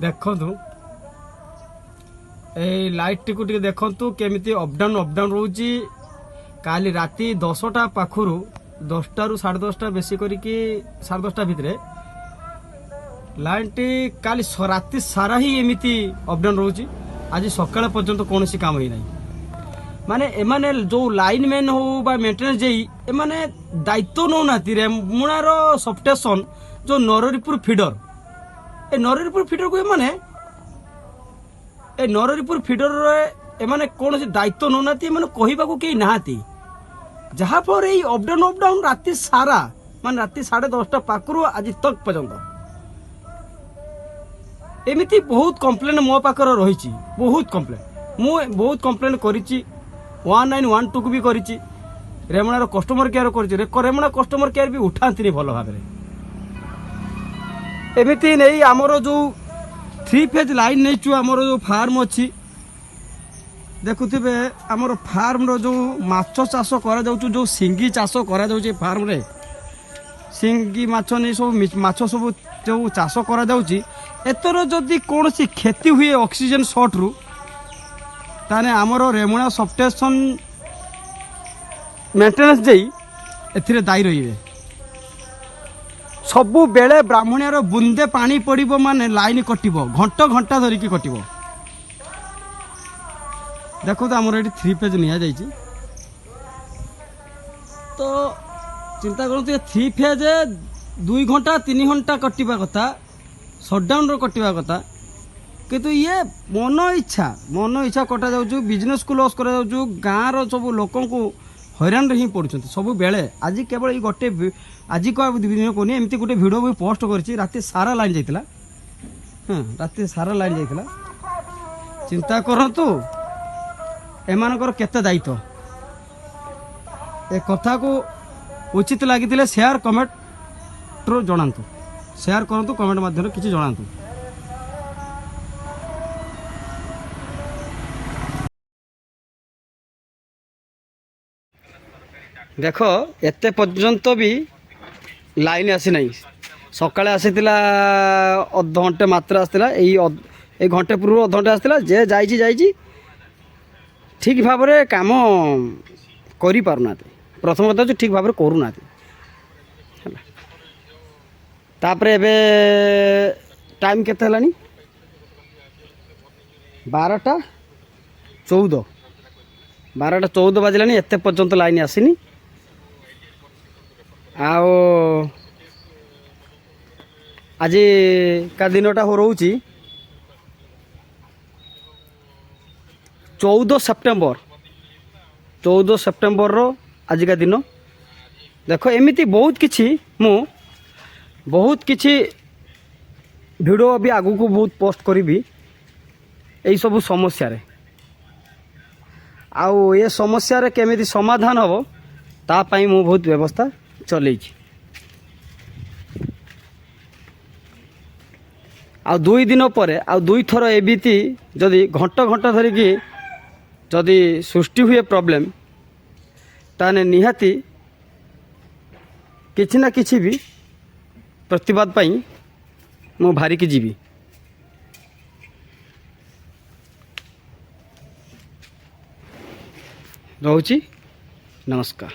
ଦେଖନ୍ତୁ এই ଲାଇଟ୍ଟିକୁ ଟିକେ ଦେଖନ୍ତୁ କେମିତି ଅପଡାଉନ୍ ରହୁଛି। କାଲି ରାତି 10ଟା ପାଖରୁ 10ଟାରୁ 10:30 ବେଶୀ କରିକି 10:30 ଭିତରେ ଲାଇନ୍ଟି କାଲି ରାତି ସାରା ହିଁ ଏମିତି ଅପଡାଉନ୍ ରହୁଛି। ଆଜି ସକାଳ ପର୍ଯ୍ୟନ୍ତ କୌଣସି କାମ ହେଇନାହିଁ। ମାନେ ଏମାନେ ଯେଉଁ ଲାଇନ୍ ମ୍ୟାନ୍ ହଉ ବା ମେଣ୍ଟେନାନ୍ସ ଯେଇ ଏମାନେ ଦାୟିତ୍ୱ ନେଉନାହାନ୍ତି। ରେମୁଣାର ସବଷ୍ଟେସନ୍ ଯେଉଁ ନରହରିପୁର ଫିଡର, ଏ ନରହରିପୁର ଫିଡରକୁ ନରହରିପୁର ଫିଡରରେ ଏମାନେ କୌଣସି ଦାୟିତ୍ୱ ନେଉନାହାନ୍ତି। ଏମାନେ କହିବାକୁ କେହି ନାହାନ୍ତି, ଯାହାଫଳରେ ଏଇ ଅପଡାଉନ୍ ରାତି ସାରା, ମାନେ ରାତି 10:30 ପାଖରୁ ଆଜି ତକ୍ ପର୍ଯ୍ୟନ୍ତ ଏମିତି ବହୁତ କମ୍ପ୍ଲେନ୍ ମୋ ପାଖରେ ରହିଛି। ବହୁତ କମ୍ପ୍ଲେନ୍ ମୁଁ ବହୁତ କମ୍ପ୍ଲେନ୍ କରିଛି। 1912କୁ ବି କରିଛି, ରେମୁଣାର କଷ୍ଟମର କେୟାର କରିଛି। ରେମୁଣା କଷ୍ଟମର କେୟାର ବି ଉଠାନ୍ତିନି ଭଲ ଭାବରେ। ଏମିତି ନେଇ ଆମର ଯେଉଁ 3 ଫେଜ୍ ଲାଇନ୍ ନେଇଛୁ, ଆମର ଯେଉଁ ଫାର୍ମ ଅଛି ଦେଖୁଥିବେ, ଆମର ଫାର୍ମର ଯେଉଁ ମାଛ ଚାଷ କରାଯାଉଛି, ଯେଉଁ ସିଙ୍ଗି ଚାଷ କରାଯାଉଛି ଫାର୍ମରେ, ସିଙ୍ଗି ମାଛ ନେଇ ସବୁ ମାଛ ସବୁ ଯେଉଁ ଚାଷ କରାଯାଉଛି, ଏଥର ଯଦି କୌଣସି କ୍ଷତି ହୁଏ ଅକ୍ସିଜେନ୍ ସର୍ଟରୁ, ତାହେଲେ ଆମର ରେମୁଣା ସବଷ୍ଟେସନ୍ ମେଣ୍ଟେନାନ୍ସ ଦେଇ ଏଥିରେ ଦାୟୀ ରହିବେ। ସବୁବେଳେ ବ୍ରାହ୍ମଣିଆର ବୁନ୍ଦେ ପାଣି ପଡ଼ିବ ମାନେ ଲାଇନ୍ କଟିବ, ଘଣ୍ଟା ଧରିକି କଟିବ। ଦେଖନ୍ତୁ ଆମର ଏଠି 3 ଫେଜ୍ ନିଆଯାଇଛି। ତ ଚିନ୍ତା କରନ୍ତୁ, ଏ 3 ଫେଜ୍ 2 ଘଣ୍ଟା 3 ଘଣ୍ଟା କଟିବା କଥା, ସଟ୍ଡାଉନ୍ର କଟିବା କଥା, କିନ୍ତୁ ଇଏ ମନ ଇଚ୍ଛା କଟାଯାଉଛି। ବିଜନେସ୍କୁ ଲସ୍ କରାଯାଉଛି। ଗାଁର ସବୁ ଲୋକଙ୍କୁ ହଇରାଣରେ ହିଁ ପଡ଼ୁଛନ୍ତି ସବୁବେଳେ। ଆଜି କେବଳ ଏଇ ଗୋଟେ ଆଜି ଦିନ କହୁନି, ଏମିତି ଗୋଟେ ଭିଡ଼ିଓ ବି ପୋଷ୍ଟ କରିଛି। ରାତି ସାରା ଲାଇନ୍ ଯାଇଥିଲା। ରାତି ସାରା ଲାଇନ୍ ଯାଇଥିଲା। ଚିନ୍ତା କରନ୍ତୁ ଏମାନଙ୍କର କେତେ ଦାୟିତ୍ୱ। ଏ କଥାକୁ ଉଚିତ ଲାଗିଥିଲେ ସେୟାର କମେଣ୍ଟରୁ ଜଣାନ୍ତୁ। ସେୟାର କରନ୍ତୁ, କମେଣ୍ଟ ମାଧ୍ୟମରେ କିଛି ଜଣାନ୍ତୁ। ଦେଖ ଏତେ ପର୍ଯ୍ୟନ୍ତ ବି ଲାଇନ୍ ଆସିନାହିଁ। ସକାଳେ ଆସିଥିଲା ଅଧଘଣ୍ଟେ ମାତ୍ର ଆସିଥିଲା। ଏଇ ଘଣ୍ଟେ ପୂର୍ବରୁ ଅଧଘଣ୍ଟେ ଆସିଥିଲା। ଯେ ଯାଇଛି ଠିକ୍ ଭାବରେ କାମ କରିପାରୁନାହାନ୍ତି। ପ୍ରଥମ କଥା ହେଉଛି ଠିକ୍ ଭାବରେ କରୁନାହାନ୍ତି ହେଲା। ତାପରେ ଏବେ ଟାଇମ୍ କେତେ ହେଲାଣି? 12:14 ବାଜିଲାଣି। ଏତେ ପର୍ଯ୍ୟନ୍ତ ଲାଇନ୍ ଆସିନି। ଆଉ ଆଜିକା ଦିନଟା ରହୁଛି 14 ସେପ୍ଟେମ୍ବର। 14 ସେପ୍ଟେମ୍ବରର ଆଜିକା ଦିନ। ଦେଖ ଏମିତି ବହୁତ କିଛି ଭିଡ଼ିଓ ବି ଆଗକୁ ବହୁତ ପୋଷ୍ଟ କରିବି ଏଇସବୁ ସମସ୍ୟାରେ। ଆଉ ଏ ସମସ୍ୟାରେ କେମିତି ସମାଧାନ ହେବ ତା ପାଇଁ ମୁଁ ବହୁତ ବ୍ୟବସ୍ଥା ଚଲେଇଛି। ଆଉ 2 ଦିନ ପରେ ଆଉ 2 ଥର ଏମିତି ଯଦି ଘଣ୍ଟା ଧରିକି ଯଦି ସୃଷ୍ଟି ହୁଏ ପ୍ରୋବ୍ଲେମ୍, ତାହେଲେ ନିହାତି କିଛି ନା କିଛି ବି ପ୍ରତିବାଦ ପାଇଁ ମୁଁ ବାହାରିକି ଯିବି। ରହୁଛି, ନମସ୍କାର।